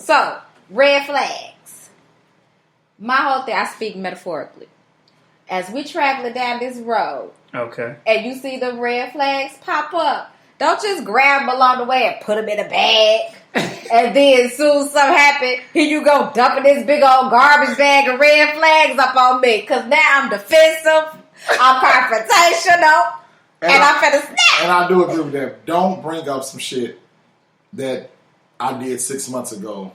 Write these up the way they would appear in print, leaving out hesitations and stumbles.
So, red flags. My whole thing, I speak metaphorically. As we traveling down this road, okay, and you see the red flags pop up, don't just grab them along the way and put them in a bag. And then as soon as something happens, here you go dumping this big old garbage bag of red flags up on me. Because now I'm defensive, I'm confrontational, and I'm finna snap. And I do agree with that. Don't bring up some shit that I did 6 months ago.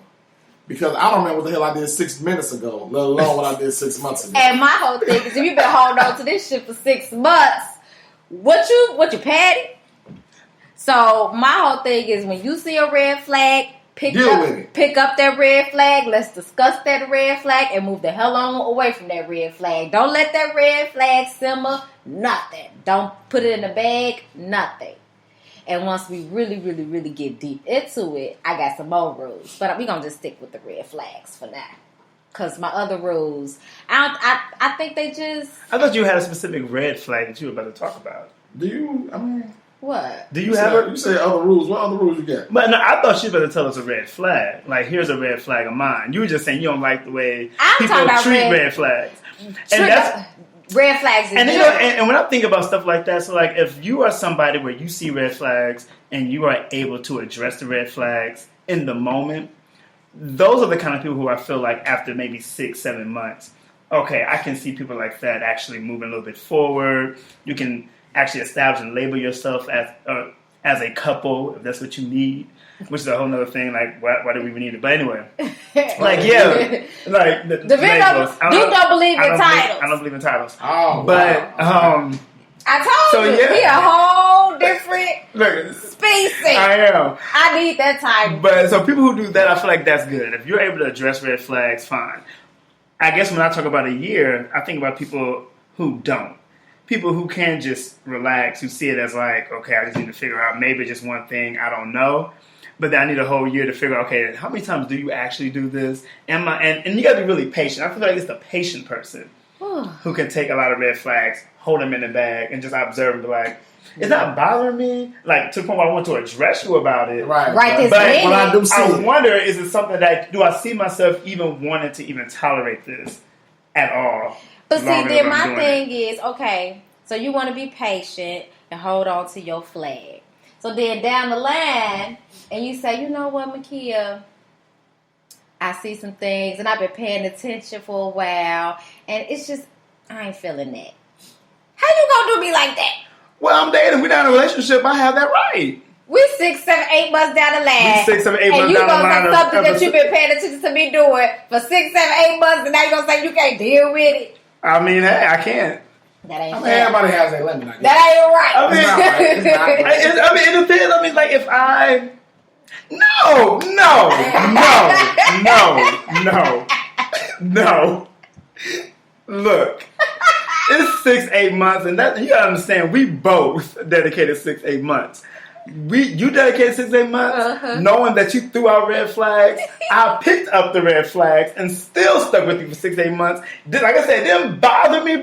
Because I don't remember what the hell I did 6 minutes ago, let alone what I did 6 months ago. And my whole thing is, if you've been holding on to this shit for 6 months, what you patty? So my whole thing is, when you see a red flag, pick up that red flag. Let's discuss that red flag and move the hell on away from that red flag. Don't let that red flag simmer. Nothing. Don't put it in a bag. Nothing. And once we really, really, really get deep into it, I got some more rules. But we're going to just stick with the red flags for now. Because my other rules, I think they just... I thought you had a specific red flag that you were about to talk about. Do you? I mean... What? Do you have it? You say other rules. What other rules you got? But no, I thought you were going to tell us a red flag. Like, here's a red flag of mine. You were just saying you don't like the way people treat red flags. And that's... Red flags is and, you know, and when I think about stuff like that, so like if you are somebody where you see red flags and you are able to address the red flags in the moment, those are the kind of people who I feel like after maybe 6-7 months, okay, I can see people like that actually moving a little bit forward. You can actually establish and label yourself as a couple if that's what you need, which is a whole nother thing. Like, why do we even need it? But anyway, like, yeah, like don't believe in titles. I don't believe in titles. Oh, but wow. I told you, he a whole different species. I am. I need that title. But so people who do that, I feel like that's good. If you're able to address red flags, fine. I guess when I talk about a year, I think about people who don't. People who can just relax, who see it as like, okay, I just need to figure out maybe just one thing, I don't know. But then I need a whole year to figure out, okay, how many times do you actually do this? And you got to be really patient. I feel like it's the patient person who can take a lot of red flags, hold them in the bag, and just observe and be like, it's not bothering me, like to the point where I want to address you about it. Right but when I wonder, is it something that, do I see myself even wanting to even tolerate this at all? But see, then my thing is, okay, so you want to be patient and hold on to your flag. So then down the line, and you say, you know what, Makia, I see some things, and I've been paying attention for a while, and it's just, I ain't feeling that. How you gonna do me like that? Well, I'm dating. We're not in a relationship. I have that right. We 6, 7, 8 months down the line. 6, 7, 8 months down the line. And you gonna say something that you've been paying attention to me doing for 6, 7, 8 months, and now you gonna say you can't deal with it? I mean, hey, I can't. That ain't everybody has their limit, I guess. That ain't right. I mean, it's not right. I mean, it depends. I mean, like, if I... No. Look, it's 6, 8 months, and that you gotta understand, we both dedicated 6, 8 months. You dedicated 6, 8 months, knowing that you threw out red flags. I picked up the red flags and still stuck with you for 6, 8 months. Like I said, it didn't bother me,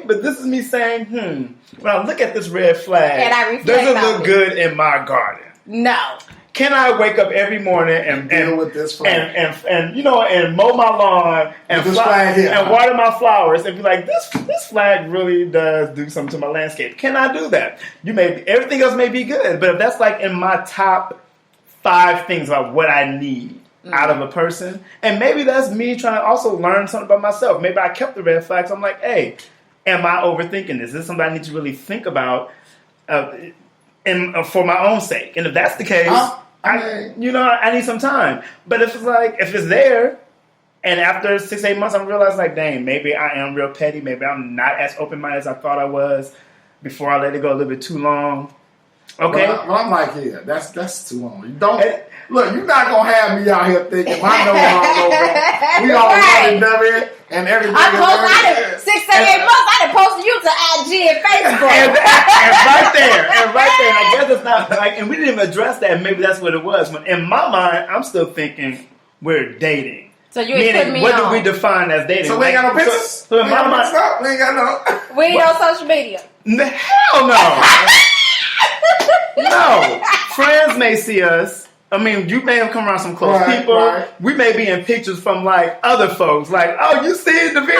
but this is me saying, when I look at this red flag, does it look good in my garden? No. Can I wake up every morning and deal with this flag and you know, and mow my lawn and water my flowers and be like, this flag really does do something to my landscape? Can I do that? Everything else may be good, but if that's like in my top 5 things about what I need out of a person, and maybe that's me trying to also learn something about myself. Maybe I kept the red flags. I'm like, hey, am I overthinking this? Is this something I need to really think about for my own sake? And if that's the case, I need some time. But if it's there, and after 6, 8 months, I'm realizing like, dang, maybe I am real petty. Maybe I'm not as open-minded as I thought I was before I let it go a little bit too long. Okay. But I'm like, yeah, that's too long. You don't look. You're not gonna have me out here thinking I know all over. We all running done and everything. I posted 6, 7, 8 months. I done posted you to IG and Facebook. and right there. And I guess it's not like, and we didn't even address that. Maybe that's what it was. When in my mind, I'm still thinking we're dating. So you ain't putting me on. What do we define as dating? So we ain't got no pictures. So in my mind, we ain't got no. We ain't on social media. Hell no. No. Friends may see us I mean, you may have come around some close people. Right. We may be in pictures from like other folks. Like, oh, you see the video?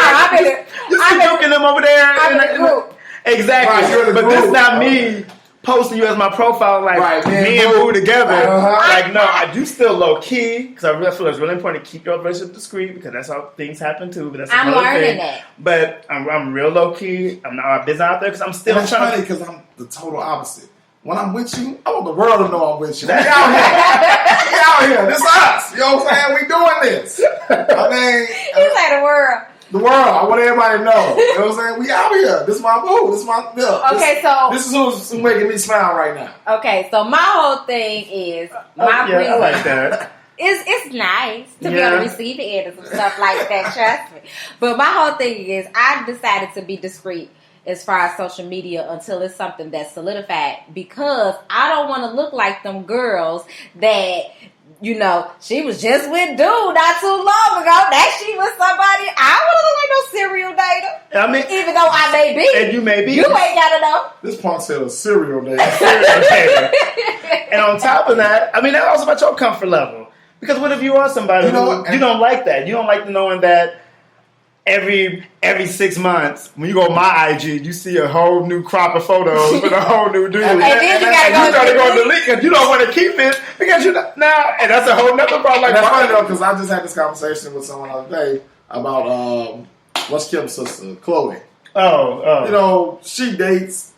You see joking them over there. I'm in the group. Exactly. Right, but this is not me posting you as my profile. Like me and Boo together. Like, no, I do still low key because I really feel it's really important to keep your relationship discreet because that's how things happen too. But that's I'm learning that. But I'm real low key. I'm not busy out there because I'm still trying. It's funny because I'm the total opposite. When I'm with you, I want the world to know I'm with you. We out here. We out here. This is us. You know what I'm saying? We doing this. I mean, you say the world. The world. I want everybody to know. You know what I'm saying? We out here. This is my boo. This is my milk. Okay, this is who's making me smile right now. Okay, so my whole thing is my reason. I like that. It's nice to be on the receiving end of some stuff like that, trust me. But my whole thing is I decided to be discreet as far as social media until it's something that's solidified because I don't want to look like them girls that, you know, she was just with dude not too long ago. That she was somebody. I don't want to look like no serial dater. I mean, even though I may be. And you may be. You ain't got to know. This punk said a serial dater. And on top of that, I mean, that's also about your comfort level. Because what if you are somebody who you don't like that? You don't like the knowing that every 6 months, when you go on my IG, you see a whole new crop of photos with a whole new dude. And then you gotta go delete because you don't want to keep it because you now, and that's a whole nother problem. Like, that's funny though, because I just had this conversation with someone the other day about what's Kim's sister, Chloe. Oh, you know, she dates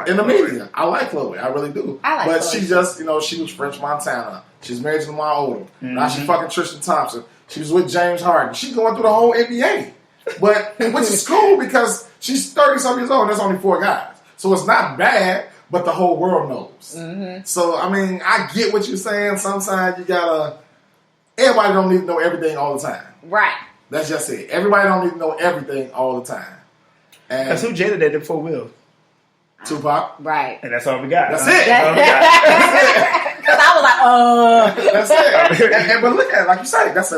in the media. I like Chloe, I really do. But Chloe. She just, you know, she was French Montana. She's married to Lamar Odom. Now she's fucking Tristan Thompson. She was with James Harden. She's going through the whole NBA. But which is cool because she's 30-something years old. There's only 4 guys, so it's not bad. But the whole world knows. Mm-hmm. So I mean, I get what you're saying. Sometimes you gotta. Everybody don't need to know everything all the time. Right. That's just it. Everybody don't need to know everything all the time. And that's who Jada dated before Will. Tupac. Right. And that's all we got. That's it. Because I was like, That's it. But look at it, like you said, that's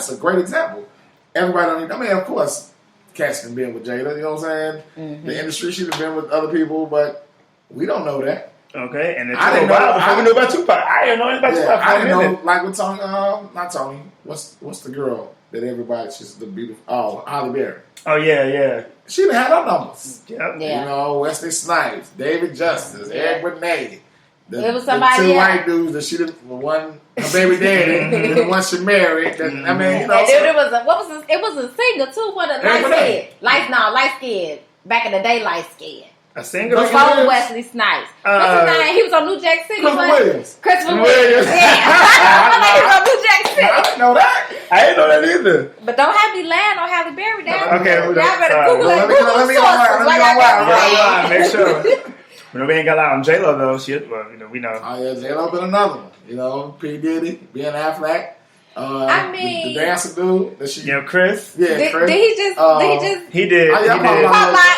a great example. Everybody don't need. I mean, of course, Cass can been with Jada. You know what I'm saying? Mm-hmm. The industry, she's been with other people, but we don't know that. Okay, and I didn't know before we knew about Tupac. I didn't know anything about Tupac. I didn't know, like with Tony, not Tony. What's the girl that everybody? She's the beautiful. Oh, Holly Berry. Oh yeah. She done had her numbers. Yep. Yeah. You know, Wesley Snipes, David Justice, Eric Benet. It was somebody. The 2 white dudes that she didn't. One, her baby daddy, and the one she married. That, I mean, you know. And then it was a singer too. What a light skin. Back in the day, light skin. A singer before Wesley Snipes. What's his name? He was on New Jack City. Christopher Williams. Yeah. He was on New Jack City. I didn't know that. I didn't know that either. But don't have me lying on Halle Berry down. Okay, y'all better Google it. Let me go. Make sure. We ain't got a lot on J-Lo though. We know. Oh yeah, J-Lo been another one. You know, P. Diddy, Ben Affleck. I mean, the dancer dude. Chris. Yeah, Chris. Did he just? He did.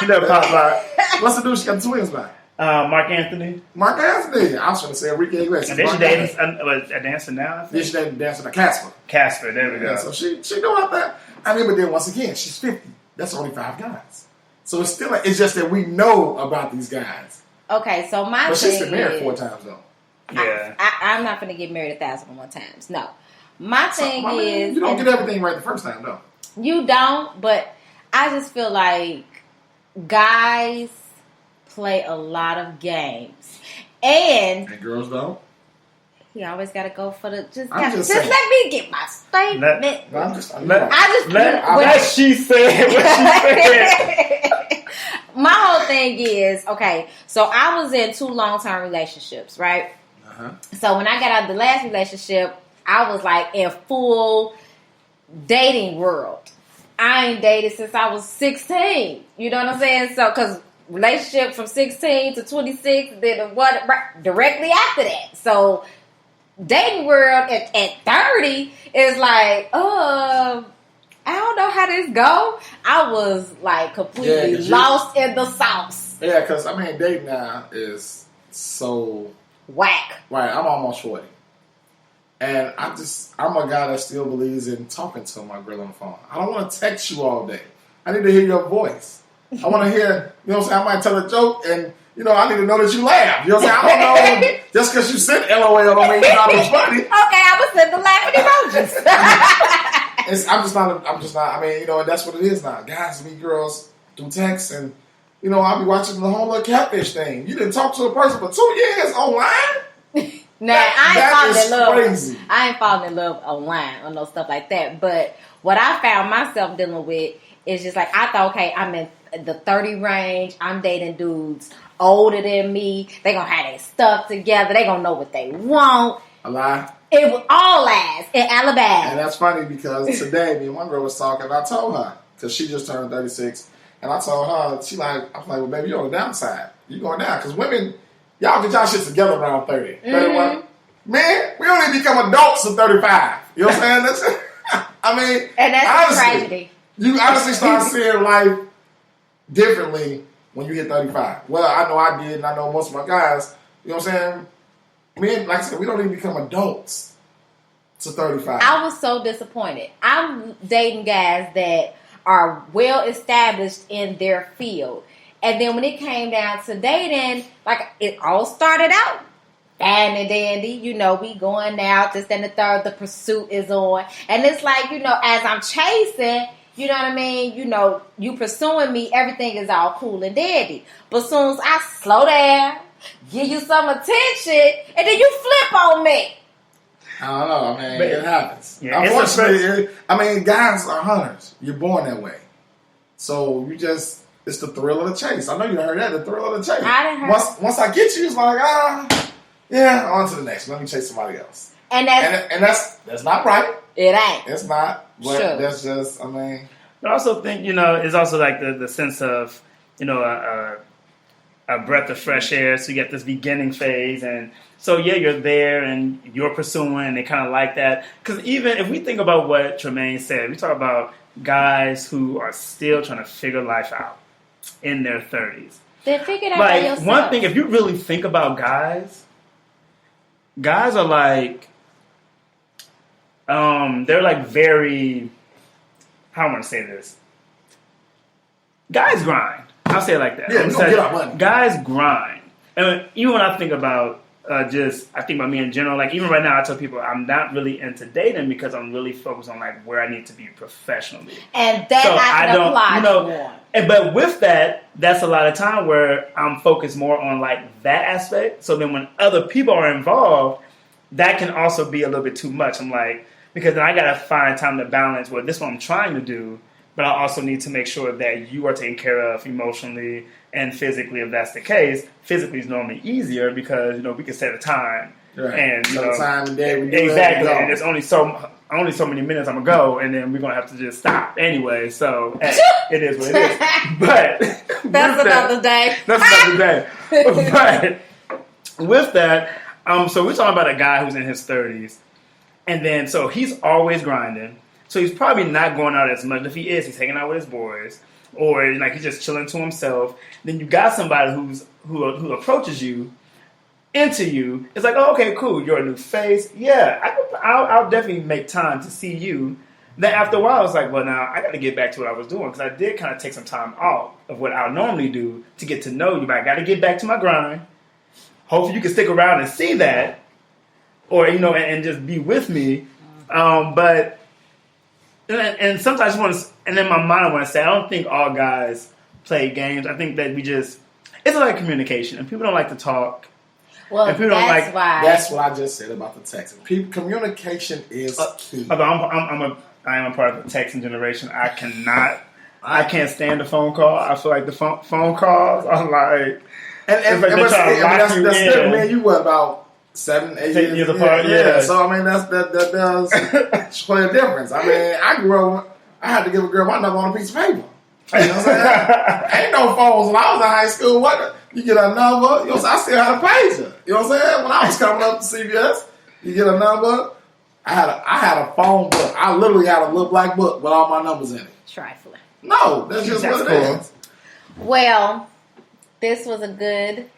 He did pop lock. What's the dude she got the twins by? Mark Anthony. I was going to say Enrique Iglesias. And then she dating a dancer now. Then she dating a dancer, Casper. Casper. There we go. So she doing that. I mean, but then once again, she's 50. That's only 5 guys. So it's still. It's just that we know about these guys. Okay, so my but thing she's been married 4 times though. Yeah, I'm not going to get married 1,001 times. No, my thing is you don't get everything right the first time though. You don't, but I just feel like guys play a lot of games, and girls don't. He always got to go for the just let me get my statement. Let she said what she said. My whole thing is, okay, so I was in 2 long-term relationships, right? Uh-huh. So when I got out of the last relationship, I was like in full dating world. I ain't dated since I was 16. You know what I'm saying? So, because relationship from 16 to 26, then what directly after that. So, dating world at 30 is like, I don't know how this go. I was like completely lost in the sauce. Yeah, because I mean, dating now is so whack. Right, I'm almost 40. And I'm a guy that still believes in talking to my girl on the phone. I don't want to text you all day. I need to hear your voice. I want to hear, you know what I'm saying? I might tell a joke and I need to know that you laugh. You know what I'm saying? I don't know, just because you sent LOL don't mean you thought it was funny. Okay, I was send the laughing emojis. I'm just not, I mean, and that's what it is now. Guys meet girls through text and, I'll be watching the whole little catfish thing. You didn't talk to a person for 2 years online? Nah, I ain't falling in love. Crazy. I ain't falling in love online or no stuff like that. But what I found myself dealing with is just like, I thought, okay, I'm in the 30 range. I'm dating dudes older than me. They gonna have their stuff together. They gonna know what they want. A lie. It was all lies in Alabama. And that's funny because today me and one girl was talking and I told her, because she just turned 36, and I told her, I was like, well, baby, you're on the downside. You going down. Because women, y'all get y'all shit together around 30. 31. Man, we only become adults at 35. You know what I'm saying? I mean, and that's honestly, a tragedy. You honestly start seeing life differently when you hit 35. Well, I know I did, and I know most of my guys, you know what I'm saying? Men, like I said, we don't even become adults to 35. I was so disappointed. I'm dating guys that are well established in their field. And then when it came down to dating, like it all started out fine and dandy, we going out, this and the third, the pursuit is on. And it's like, as I'm chasing, you know what I mean? You pursuing me, everything is all cool and dandy. But as soon as I slow down, give you some attention, and then you flip on me. I don't know. I mean, it happens. Yeah, unfortunately, guys are hunters. You're born that way. So it's the thrill of the chase. I know you heard that, the thrill of the chase. I didn't heard once I get you, it's like, yeah, on to the next. Let me chase somebody else. And that's not right. It ain't. It's not. But sure. That's just, I mean. I also think, it's also like the sense of, a breath of fresh air. So you get this beginning phase. And so, yeah, you're there and you're pursuing and they kind of like that. Because even if we think about what Tremaine said, we talk about guys who are still trying to figure life out in their 30s. They figured out by yourself. One thing, if you really think about guys are like, they're like very, how do I want to say this? Guys grind. I'll say it like that. Yeah, we gonna get our money. Guys grind. And even when I think about I think about me in general, like even right now I tell people I'm not really into dating because I'm really focused on like where I need to be professionally. And that I can apply to. But with that, that's a lot of time where I'm focused more on like that aspect. So then when other people are involved, that can also be a little bit too much. I'm like, because then I got to find time to balance what this is what I'm trying to do, but I also need to make sure that you are taken care of emotionally and physically. If that's the case, physically is normally easier because we can set a time, right. And time and day we do exactly, and it's only so many minutes I'm gonna go, and then we're gonna have to just stop anyway. So it is what it is. But that's another day. That's another day. But with that, so we're talking about a guy who's in his 30s, and then so he's always grinding. So he's probably not going out as much. If he is, he's hanging out with his boys, or like he's just chilling to himself. Then you got somebody who approaches you, into you. It's like, oh, okay, cool. You're a new face. Yeah, I'll definitely make time to see you. Then after a while, it's like, well, now I got to get back to what I was doing because I did kind of take some time off of what I normally do to get to know you. But I got to get back to my grind. Hopefully, you can stick around and see that, or and just be with me. But. And sometimes and in my mind I want to say, I don't think all guys play games. I think that it's like communication, and people don't like to talk. Well, and people why. That's what I just said about the texting. Communication is key. I am a part of the texting generation. I can't stand the phone call. I feel like the phone calls are like, that's man, you what about 7, 8 years apart? Yeah. So I mean that does play a difference. I mean, I grew up. I had to give a girl my number on a piece of paper. You know what I'm saying? Ain't no phones when I was in high school. What you get a number? I still had a pager. You know what I'm saying? When I was coming up to CVS, you get a number. I had a phone book. I literally had a little black book with all my numbers in it. Trifling. No, that's just what it is. Well, this was a good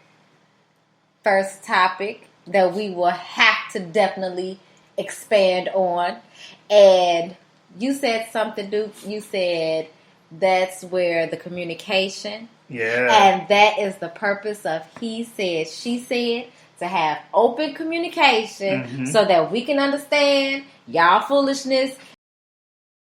first topic that we will have to definitely expand on. And you said something, Duke. You said that's where the communication Yeah. And that is the purpose of he said, she said, to have open communication so that we can understand y'all foolishness